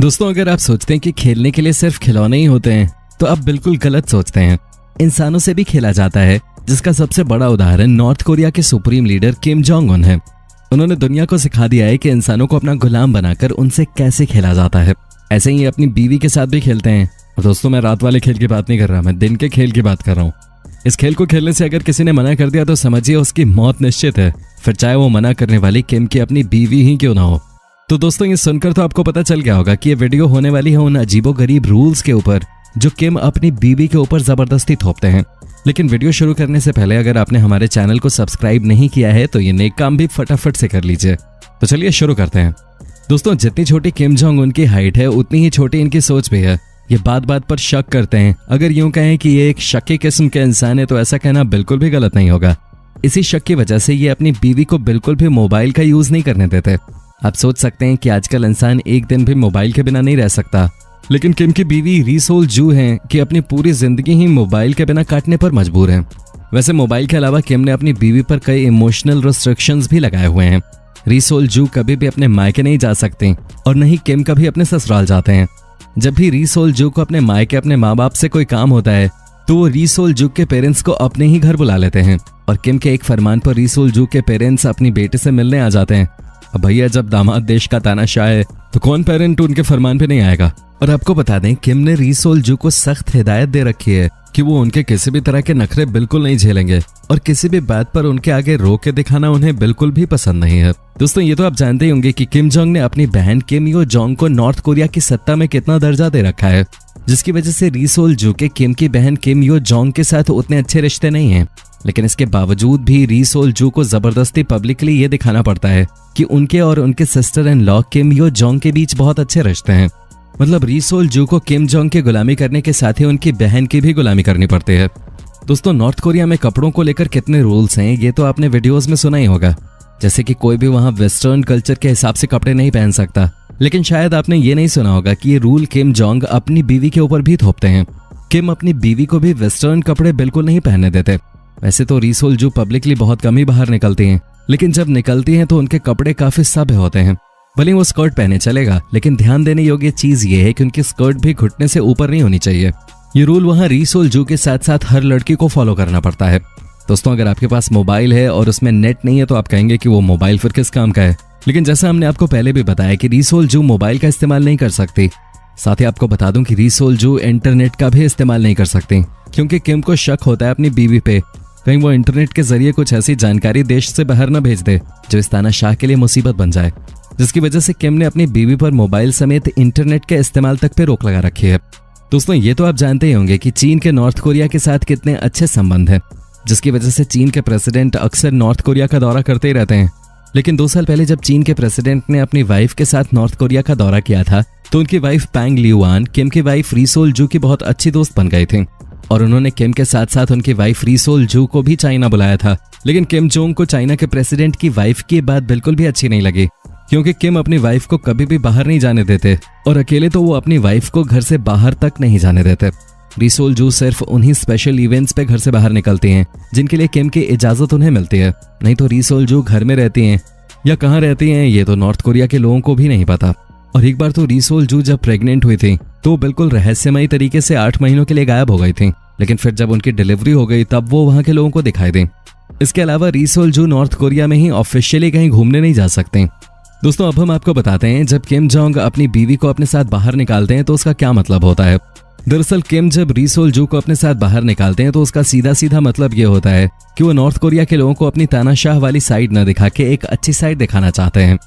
दोस्तों, अगर आप सोचते हैं कि खेलने के लिए सिर्फ खिलौने ही होते हैं तो आप बिल्कुल गलत सोचते हैं। इंसानों से भी खेला जाता है, जिसका सबसे बड़ा उदाहरण नॉर्थ कोरिया के supreme leader Kim Jong Un है। उन्होंने दुनिया को सिखा दिया है कि इंसानों को अपना गुलाम बनाकर उनसे कैसे खेला जाता है। ऐसे ही अपनी बीवी के साथ भी खेलते हैं। और दोस्तों, मैं रात वाले खेल की बात नहीं कर रहा, मैं दिन के खेल की बात कर रहा हूँ। इस खेल को खेलने से अगर किसी ने मना कर दिया तो समझिए उसकी मौत निश्चित है, फिर चाहे वो मना करने वाली किम की अपनी बीवी ही क्यों ना हो। तो दोस्तों, ये सुनकर तो आपको पता चल गया होगा कि ये वीडियो होने वाली है उन अजीबोगरीब रूल्स के ऊपर जो किम अपनी बीवी के ऊपर जबरदस्ती थोपते हैं। लेकिन वीडियो शुरू करने से पहले अगर आपने हमारे चैनल को सब्सक्राइब नहीं किया है तो ये नेक काम भी फटाफट से कर लीजिए। तो चलिए शुरू करते हैं। दोस्तों, जितनी छोटी किम जोंग उनकी हाइट है उतनी ही छोटी इनकी सोच भी है। ये बात बात पर शक करते हैं। अगर यूं कहें कि ये एक शक्की किस्म के इंसान है तो ऐसा कहना बिल्कुल भी गलत नहीं होगा। इसी शक की वजह से ये अपनी बीवी को बिल्कुल भी मोबाइल का यूज नहीं करने देते। आप सोच सकते हैं कि आजकल इंसान एक दिन भी मोबाइल के बिना नहीं रह सकता, लेकिन किम की बीवी री सोल जू हैं कि अपनी पूरी जिंदगी ही मोबाइल के बिना काटने पर मजबूर हैं। वैसे मोबाइल के अलावा किम ने अपनी बीवी पर कई इमोशनल रिस्ट्रिक्शंस भी लगाए हुए हैं। री सोल जू कभी भी अपने मायके नहीं जा सकती और न ही किम कभी अपने ससुराल जाते हैं। जब भी री सोल जू को अपने मायके अपने माँ बाप से कोई काम होता है तो वो री सोल जू के पेरेंट्स को अपने ही घर बुला लेते हैं और किम के एक फरमान पर री सोल जू के पेरेंट्स अपनी बेटे से मिलने आ जाते हैं। अब भैया, जब दामाद देश का तानाशाह है तो कौन पेरेंट उनके फरमान पे नहीं आएगा। और आपको बता दें, किम ने री सोल जू को सख्त हिदायत दे रखी है कि वो उनके किसी भी तरह के नखरे बिल्कुल नहीं झेलेंगे और किसी भी बात पर उनके आगे रो के दिखाना उन्हें बिल्कुल भी पसंद नहीं है। दोस्तों, ये तो आप जानते ही होंगे कि किम जोंग ने अपनी बहन किम यो जोंग को नॉर्थ कोरिया की सत्ता में कितना दर्जा दे रखा है, जिसकी वजह से री सोल जू के किम की बहन किम यो जोंग के साथ उतने अच्छे रिश्ते नहीं हैं। लेकिन इसके बावजूद भी री सोल जू को जबरदस्ती पब्लिकली ये दिखाना पड़ता है कि उनके और उनके sister in law Kim Yo Jong के बीच बहुत अच्छे रिश्ते हैं। मतलब री सोल जू को किम जोंग की गुलामी करने के साथ ही उनकी बहन की भी गुलामी करनी पड़ती है। दोस्तों, नॉर्थ कोरिया में कपड़ों को लेकर कितने रूल्स हैं ये तो आपने वीडियोस में सुना ही होगा। जैसे कि कोई भी वहाँ वेस्टर्न कल्चर के हिसाब से कपड़े नहीं पहन सकता। लेकिन शायद आपने ये नहीं सुना होगा कि ये रूल किम जोंग अपनी बीवी के ऊपर भी थोपते हैं। किम अपनी बीवी को भी वेस्टर्न कपड़े बिल्कुल नहीं पहनने देते। वैसे तो री सोल जू पब्लिकली बहुत कम ही बाहर निकलती हैं, लेकिन जब निकलती हैं तो उनके कपड़े काफी सभ्य होते हैं। भले वो स्कर्ट पहने चलेगा, लेकिन ध्यान देने योग्य चीज ये है कि उनकी स्कर्ट भी घुटने से ऊपर नहीं होनी चाहिए। ये रूल वहाँ री सोल जू के साथ साथ हर लड़की को फॉलो करना पड़ता है। दोस्तों, अगर आपके पास मोबाइल है और उसमें नेट नहीं है तो आप कहेंगे कि वो मोबाइल फिर किस काम का है। लेकिन जैसा हमने आपको पहले भी बताया कि री सोल जू मोबाइल का इस्तेमाल नहीं कर सकती। साथ ही आपको बता दूं कि री सोल जू इंटरनेट का भी इस्तेमाल नहीं कर सकती, क्योंकि किम को शक होता है अपनी बीवी पे कहीं वो इंटरनेट के जरिए कुछ ऐसी जानकारी देश से बाहर न भेज दे जो इस तानाशाह के लिए मुसीबत बन जाए, जिसकी वजह से किम ने अपनी बीवी पर मोबाइल समेत इंटरनेट के इस्तेमाल तक पे रोक लगा रखी है। दोस्तों, ये तो आप जानते ही होंगे कि चीन के नॉर्थ कोरिया के साथ कितने अच्छे संबंध हैं, जिसकी वजह से चीन के प्रेसिडेंट अक्सर नॉर्थ कोरिया का दौरा करते ही रहते हैं। लेकिन 2 साल पहले जब चीन के प्रेसिडेंट ने अपनी वाइफ के साथ नॉर्थ कोरिया का दौरा किया था तो उनकी वाइफ पैंग लियुआन किम की वाइफ री सोल जू की बहुत अच्छी दोस्त बन गई थी और उन्होंने किम के साथ साथ उनकी वाइफ री सोल जू को भी चाइना बुलाया था। लेकिन किम जोंग को चाइना के प्रेसिडेंट की वाइफ की बात बिल्कुल भी अच्छी नहीं लगी, क्योंकि किम अपनी वाइफ को कभी भी बाहर नहीं जाने देते और अकेले तो वो अपनी वाइफ को घर से बाहर तक नहीं जाने देते। री सोल जू सिर्फ उन्हीं स्पेशल इवेंट्स पे घर से बाहर निकलती हैं जिनके लिए किम की इजाजत उन्हें मिलती है। नहीं तो री सोल जू घर में रहती हैं या कहाँ रहती हैं ये तो नॉर्थ कोरिया के लोगों को भी नहीं पता। और एक बार तो री सोल जू जब प्रेग्नेंट हुई थी तो बिल्कुल रहस्यमयी तरीके से 8 महीनों के लिए गायब हो गई थी। लेकिन फिर जब उनकी डिलीवरी हो गई तब वो वहाँ के लोगों को दिखाई दी। इसके अलावा री सोल जू नॉर्थ कोरिया में ही ऑफिशियली कहीं घूमने नहीं जा सकते। दोस्तों, अब हम आपको बताते हैं जब किम जोंग अपनी बीवी को अपने साथ बाहर निकालते हैं तो उसका क्या मतलब होता है। दरअसल किम जब री सोल जू को अपने साथ बाहर निकालते हैं तो उसका सीधा सीधा मतलब ये होता है कि वो नॉर्थ कोरिया के लोगों को अपनी तानाशाह वाली साइड न दिखा के एक अच्छी साइड दिखाना चाहते हैं।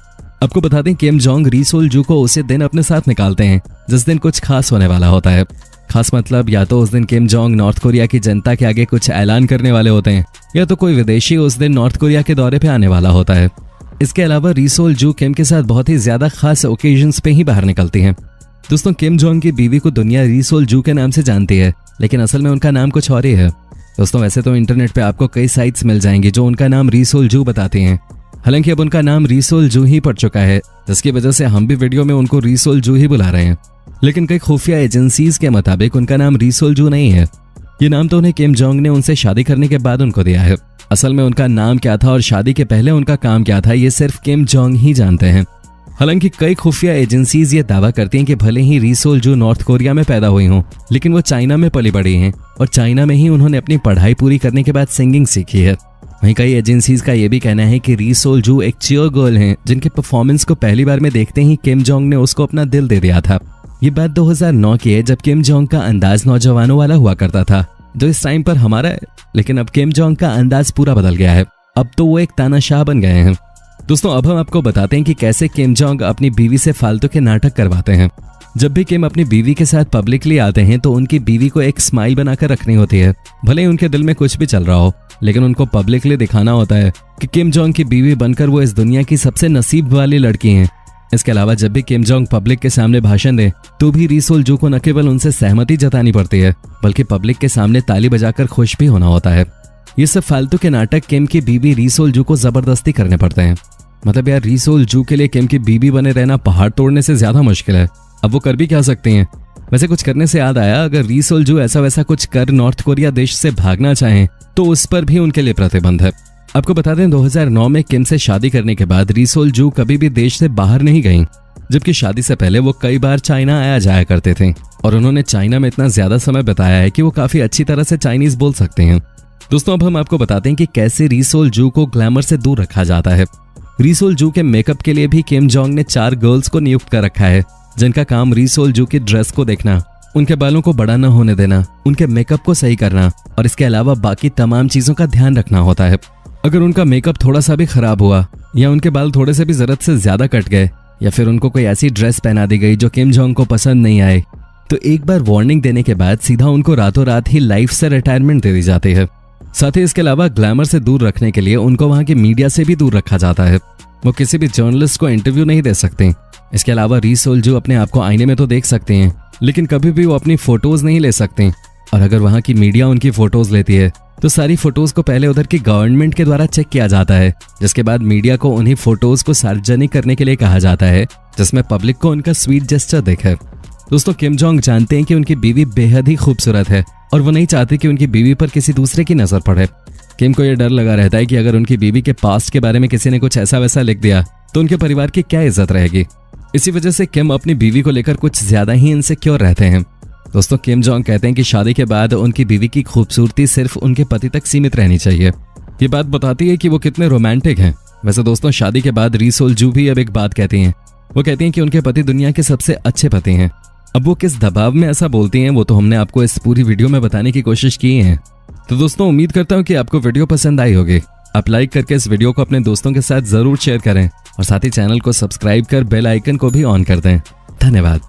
आपको बता दें, किम जोंग री सोल जू को उसी दिन अपने साथ निकालते हैं जिस दिन कुछ खास होने वाला होता है। खास मतलब या तो उस दिन किम जोंग नॉर्थ कोरिया की जनता के आगे कुछ ऐलान करने वाले होते हैं या तो कोई विदेशी उस दिन नॉर्थ कोरिया के दौरे पे आने वाला होता है। इसके अलावा री सोल जू किम के साथ बहुत ही ज्यादा खास ओकेजन्स पे ही बाहर निकलती हैं। दोस्तों, किम जोंग की बीवी को दुनिया री सोल जू के नाम से जानती है, लेकिन असल में उनका नाम कुछ और ही है। दोस्तों, वैसे तो इंटरनेट पे आपको कई साइट्स मिल जाएंगी जो उनका नाम री सोल जू बताती हैं। हालांकि अब उनका नाम री सोल जू ही पड़ चुका है, जिसकी वजह से हम भी वीडियो में उनको री सोल जू ही बुला रहे हैं। लेकिन कई खुफिया एजेंसीज के मुताबिक उनका नाम री सोल जू नहीं है। ये नाम तो उन्हें किम जोंग ने उनसे शादी करने के बाद उनको दिया है। असल में उनका नाम क्या था और शादी के पहले उनका काम क्या था ये सिर्फ किम जोंग ही जानते हैं। हालांकि कई खुफिया एजेंसीज ये दावा करती हैं कि भले ही री सोल जू नॉर्थ कोरिया में पैदा हुई हों, लेकिन वो चाइना में पली बड़ी हैं और चाइना में ही उन्होंने अपनी पढ़ाई पूरी करने के बाद सिंगिंग सीखी है। वहीं कई एजेंसीज का ये भी कहना है कि री सोल जू एक चियर गर्ल हैं, जिनके परफॉर्मेंस को पहली बार में देखते ही किम जोंग ने उसको अपना दिल दे दिया था। ये बात 2009 की है, जब किम जोंग का अंदाज नौजवानों वाला हुआ करता था, जो इस टाइम पर हमारा है। लेकिन अब किम जोंग का अंदाज पूरा बदल गया है, अब तो वो एक तानाशाह बन गए हैं। दोस्तों, अब हम आपको बताते हैं कि कैसे किम जोंग अपनी बीवी से फालतू के नाटक करवाते हैं। जब भी किम अपनी बीवी के साथ पब्लिकली आते हैं तो उनकी बीवी को एक स्माइल बनाकर रखनी होती है। भले ही उनके दिल में कुछ भी चल रहा हो, लेकिन उनको पब्लिकली दिखाना होता है कि किम जोंग की बीवी बनकर वो इस दुनिया की सबसे नसीब वाली लड़की हैं। इसके अलावा जब भी किम जोंग पब्लिक के सामने भाषण दे तो भी री सोल जू को न केवल उनसे सहमति जतानी पड़ती है, बल्कि पब्लिक के सामने ताली बजाकर खुश भी होना होता है। ये सब फालतू के नाटक किम की बीवी री सोल जू को जबरदस्ती करने पड़ते हैं। मतलब यार, री सोल जू के लिए किम की बीवी बने रहना पहाड़ तोड़ने से ज्यादा मुश्किल है। अब वो कर भी क्या सकती हैं? वैसे कुछ करने से याद आया, अगर री सोल जू ऐसा वैसा कुछ कर नॉर्थ कोरिया देश से भागना चाहें तो उस पर भी उनके लिए प्रतिबंध है। आपको बता दें, 2009 में किम से शादी करने के बाद री सोल जू कभी भी देश से बाहर नहीं गईं, जबकि शादी से पहले वो कई बार चाइना आया जाया करते थे और उन्होंने चाइना में इतना ज्यादा समय बिताया है कि वो काफी अच्छी तरह से चाइनीज बोल सकते हैं। दोस्तों, अब हम आपको बताते हैं कि कैसे री सोल जू को ग्लैमर से दूर रखा जाता है। री सोल जू के मेकअप के लिए भी किम जोंग ने 4 गर्ल्स को नियुक्त कर रखा है, जिनका काम री सोल जू की ड्रेस को देखना, उनके बालों को बड़ा न होने देना, उनके मेकअप को सही करना और इसके अलावा बाकी तमाम चीजों का ध्यान रखना होता है। अगर उनका मेकअप थोड़ा सा भी खराब हुआ या उनके बाल थोड़े से भी जरूरत से ज्यादा कट गए या फिर उनको कोई ऐसी ड्रेस पहना दी गई जो किम जोंग को पसंद नहीं आए, तो एक बार वार्निंग देने के बाद सीधा उनको रातों रात ही लाइफ से रिटायरमेंट दे दी जाती है। साथ ही इसके अलावा ग्लैमर से दूर रखने के लिए उनको वहां की मीडिया से भी दूर रखा जाता है। वो किसी भी जर्नलिस्ट को इंटरव्यू नहीं दे सकते। इसके अलावा री सोल जू अपने आप को आईने में तो देख सकते हैं, लेकिन कभी भी वो अपनी फोटोज नहीं ले सकते। और अगर वहां की मीडिया उनकी फोटोज लेती है तो सारी फोटोज को पहले उधर की गवर्नमेंट के द्वारा चेक किया जाता है, जिसके बाद मीडिया को उन्हीं फोटोज को सार्वजनिक करने के लिए कहा जाता है, जिसमें पब्लिक को उनका स्वीट जेस्चर दिखे। दोस्तों, किम जोंग जानते हैं कि उनकी बीवी बेहद ही खूबसूरत है और वो नहीं चाहते कि उनकी बीवी पर किसी दूसरे की नजर पड़े। किम को यह डर लगा रहता है कि अगर उनकी बीवी के पास्ट के बारे में किसी ने कुछ ऐसा वैसा लिख दिया तो उनके परिवार की क्या इज्जत रहेगी। इसी वजह से किम अपनी बीवी को लेकर कुछ ज्यादा ही इनसिक्योर रहते हैं। दोस्तों, किम जोंग कहते हैं कि शादी के बाद उनकी बीवी की खूबसूरती सिर्फ उनके पति तक सीमित रहनी चाहिए। ये बात बताती है कि वो कितने रोमांटिक हैं। वैसे दोस्तों, शादी के बाद री सोल जू भी अब एक बात कहती हैं। वो कहती हैं कि उनके पति दुनिया के सबसे अच्छे पति हैं। अब वो किस दबाव में ऐसा बोलती हैं वो तो हमने आपको इस पूरी वीडियो में बताने की कोशिश की है। तो दोस्तों, उम्मीद करता हूँ कि आपको वीडियो पसंद आई होगी। आप लाइक करके इस वीडियो को अपने दोस्तों के साथ जरूर शेयर करें और साथ ही चैनल को सब्सक्राइब कर बेल आइकन को भी ऑन कर दें। धन्यवाद।